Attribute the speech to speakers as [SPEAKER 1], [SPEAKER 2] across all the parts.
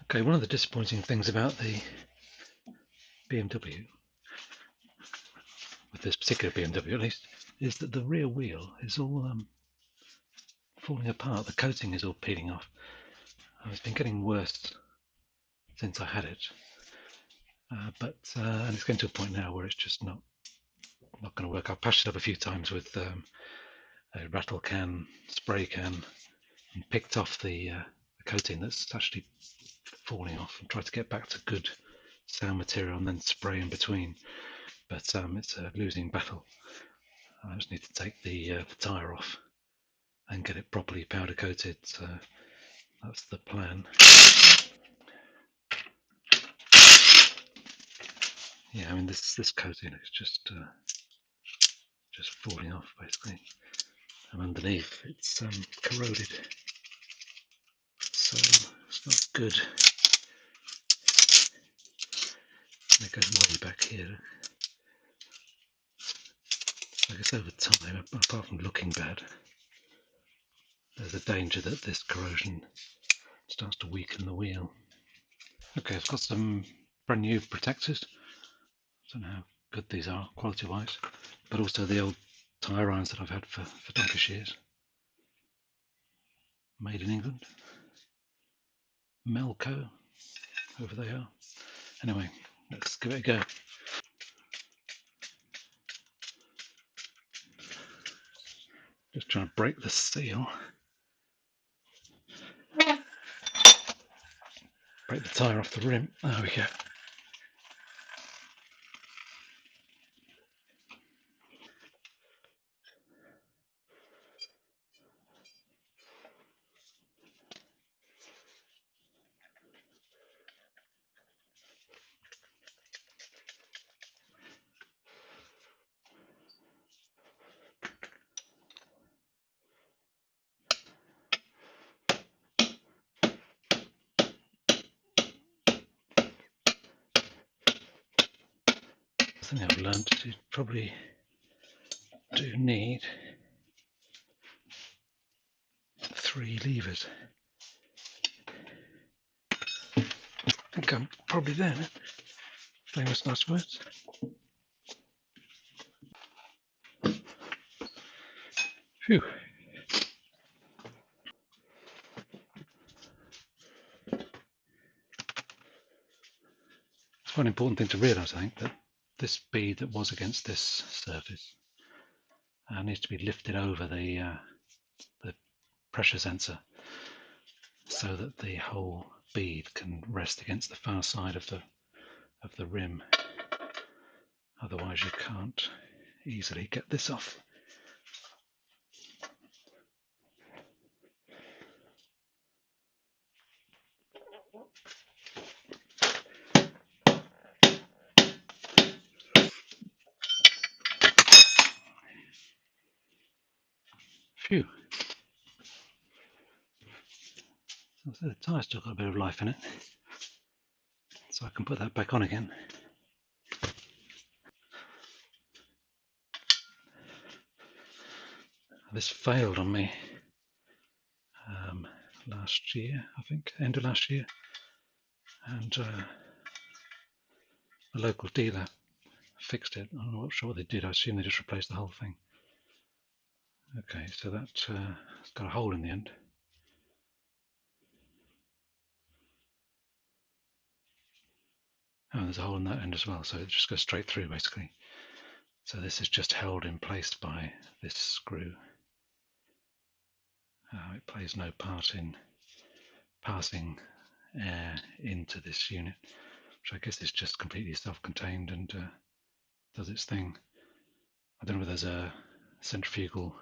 [SPEAKER 1] Okay, one of the disappointing things about the BMW, with this particular BMW at least, is that the rear wheel is all falling apart. The coating is all peeling off. It's been getting worse since I had it, and it's getting to a point now where it's just not going to work. I've patched it up a few times with a rattle can, spray can, and picked off the coating that's actually falling off, and tried to get back to good sound material and then spray in between. But it's a losing battle. I just need to take the tyre off and get it properly powder coated. So that's the plan. Yeah, I mean this coating is just falling off basically, and underneath it's corroded, so it's not good. And it goes way back here. So I guess over time, apart from looking bad, there's a danger that this corrosion starts to weaken the wheel. Okay, I've got some brand new protectors. I don't know how good these are quality wise, but also the old tyre irons that I've had for donkey's years. Made in England. Melco, whoever they are. Anyway, let's give it a go. Just trying to break the seal. Break the tyre off the rim. There we go. I think I've learned to probably do need 3 levers. I think I'm probably there. Famous last words. Phew. It's quite an important thing to realise, I think, that this bead that was against this surface needs to be lifted over the pressure sensor so that the whole bead can rest against the far side of the rim. Otherwise you can't easily get this off. Phew. So the tyre's still got a bit of life in it, so I can put that back on again. This failed on me last year, I think, end of last year, and a local dealer fixed it. I'm not sure what they did. I assume they just replaced the whole thing. Okay, so that's got a hole in the end. Oh, there's a hole in that end as well, so it just goes straight through basically. So this is just held in place by this screw. It plays no part in passing air into this unit, which I guess is just completely self-contained and does its thing. I don't know whether there's a centrifugal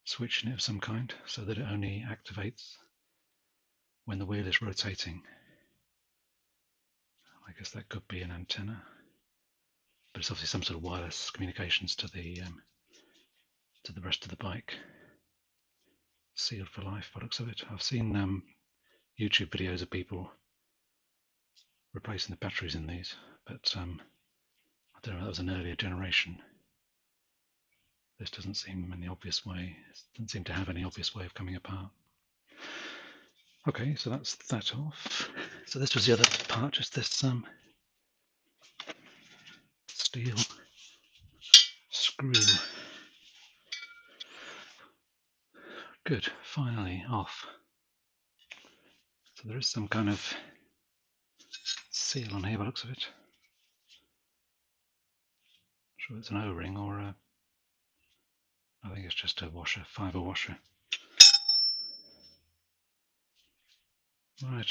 [SPEAKER 1] switch in it of some kind, so that it only activates when the wheel is rotating. I guess that could be an antenna, but it's obviously some sort of wireless communications to the rest of the bike. Sealed for life by the looks of it. I've seen YouTube videos of people replacing the batteries in these, but I don't know if that was an earlier generation. This doesn't seem any obvious way. It doesn't seem to have any obvious way of coming apart. Okay, so that's that off. So this was the other part, just this steel screw. Good, finally off. So there is some kind of seal on here by the looks of it. I'm sure it's an O-ring or I think it's just a washer, fibre washer. Right,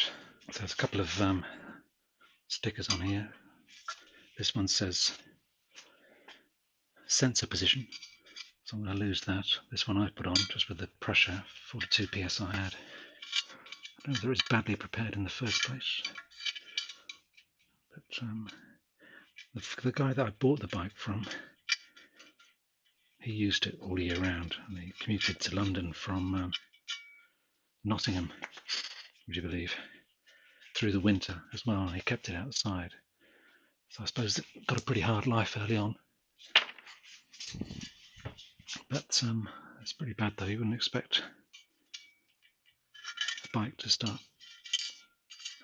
[SPEAKER 1] so there's a couple of stickers on here. This one says sensor position, so I'm going to lose that. This one I put on just with the pressure, 42 psi I had. I don't know whether it's badly prepared in the first place, but the guy that I bought the bike from, he used it all year round, and he commuted to London from Nottingham, would you believe, through the winter as well, and he kept it outside. So I suppose it got a pretty hard life early on. But it's pretty bad though. You wouldn't expect a bike to start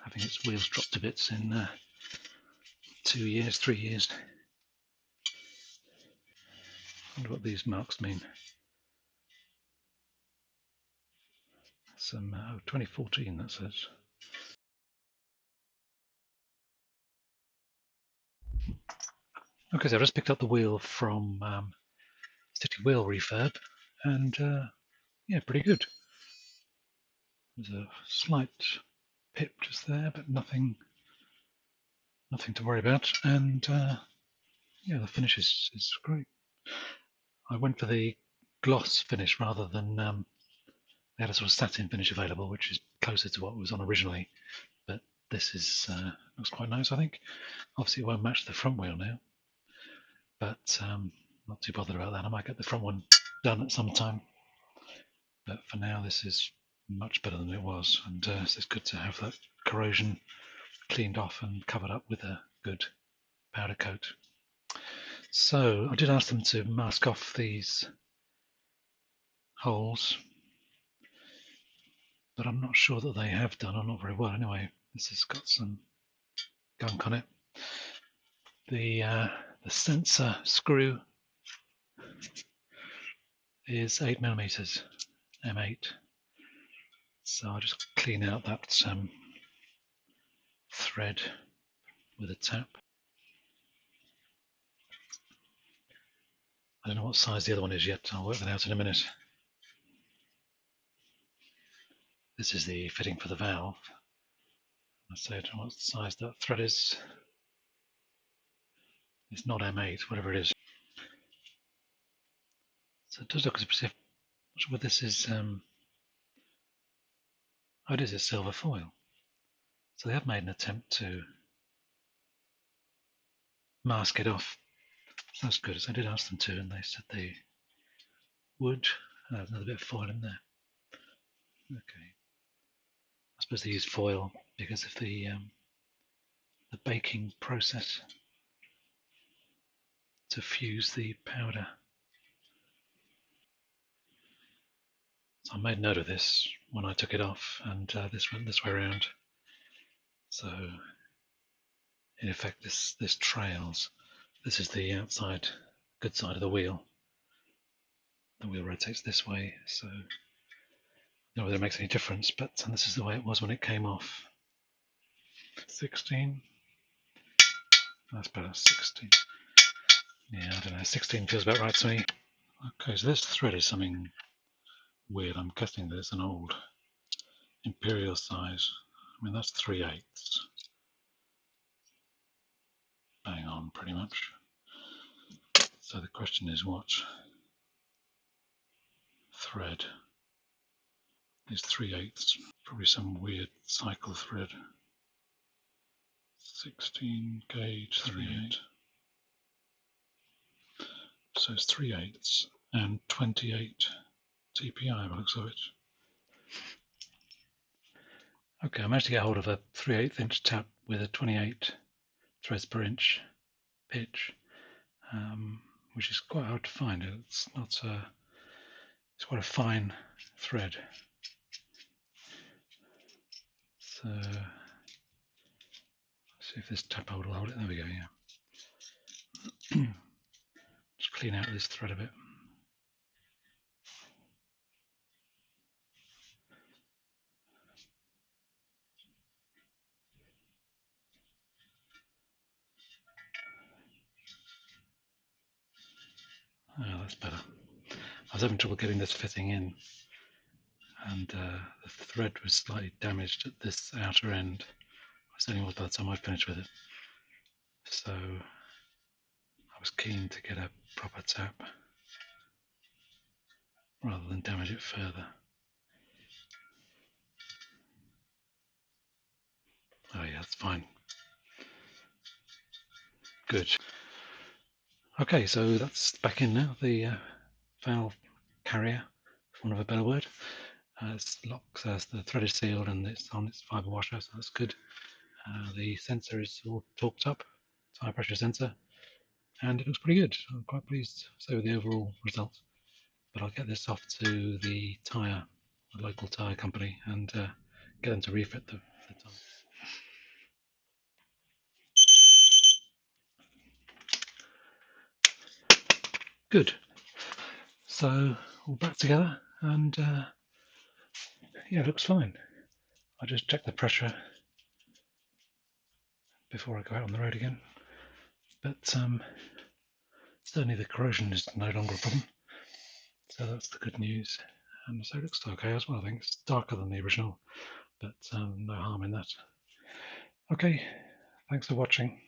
[SPEAKER 1] having its wheels dropped to bits in 2 years, 3 years. I wonder what these marks mean. Some 2014 that says. Okay, so I just picked up the wheel from City Wheel Refurb, and yeah, pretty good. There's a slight pip just there, but nothing to worry about. And yeah, the finish is great. I went for the gloss finish rather than they had a sort of satin finish available, which is closer to what was on originally. But this is looks quite nice, I think. Obviously, it won't match the front wheel now, but not too bothered about that. I might get the front one done at some time, but for now, this is much better than it was, and it's good to have that corrosion cleaned off and covered up with a good powder coat. So I did ask them to mask off these holes, but I'm not sure that they have done, or not very well anyway. This has got some gunk on it. The sensor screw is 8mm M8, so I'll just clean out that thread with a tap. I don't know what size the other one is yet. I'll work that out in a minute. This is the fitting for the valve. I say I don't know what size that thread is. It's not M8, whatever it is. So it does look as if what this is. Oh, it is a silver foil. So they have made an attempt to mask it off. So that's good. I did ask them to, and they said they would. There's another bit of foil in there. Okay. I suppose they use foil because of the baking process to fuse the powder. So I made note of this when I took it off, and this went this way around. So in effect, this trails. This is the outside, good side of the wheel. The wheel rotates this way, so I don't know whether it makes any difference, but this is the way it was when it came off. 16. That's better. 16. Yeah, I don't know. 16 feels about right to me. Okay, so this thread is something weird. I'm guessing that it's an old imperial size. I mean, that's 3/8. Bang on, pretty much. So the question is, what thread is 3/8? Probably some weird cycle thread. 16 gauge 3/8. So it's 3/8 and 28 TPI by the looks of it. Okay, I managed to get hold of a 3/8 inch tap with a 28 threads per inch pitch, which is quite hard to find. It's not it's quite a fine thread. So let's see if this tap hold will hold it. There we go. Yeah. Just clean out this thread a bit. Oh, that's better. I was having trouble getting this fitting in, and the thread was slightly damaged at this outer end. I certainly was by the time I finished with it. So I was keen to get a proper tap rather than damage it further. Oh yeah, that's fine. Good. Okay, so that's back in now, the valve carrier, for want of a better word. It's locked, the thread is sealed and it's on its fibre washer, so that's good. The sensor is all torqued up, tyre pressure sensor, and it looks pretty good. I'm quite pleased with the overall result. But I'll get this off to the local tyre company, and get them to refit the tyre. Good. So all back together, and yeah, it looks fine. I just check the pressure before I go out on the road again. But certainly the corrosion is no longer a problem. So that's the good news. And so it looks okay as well. I think it's darker than the original, but no harm in that. Okay, thanks for watching.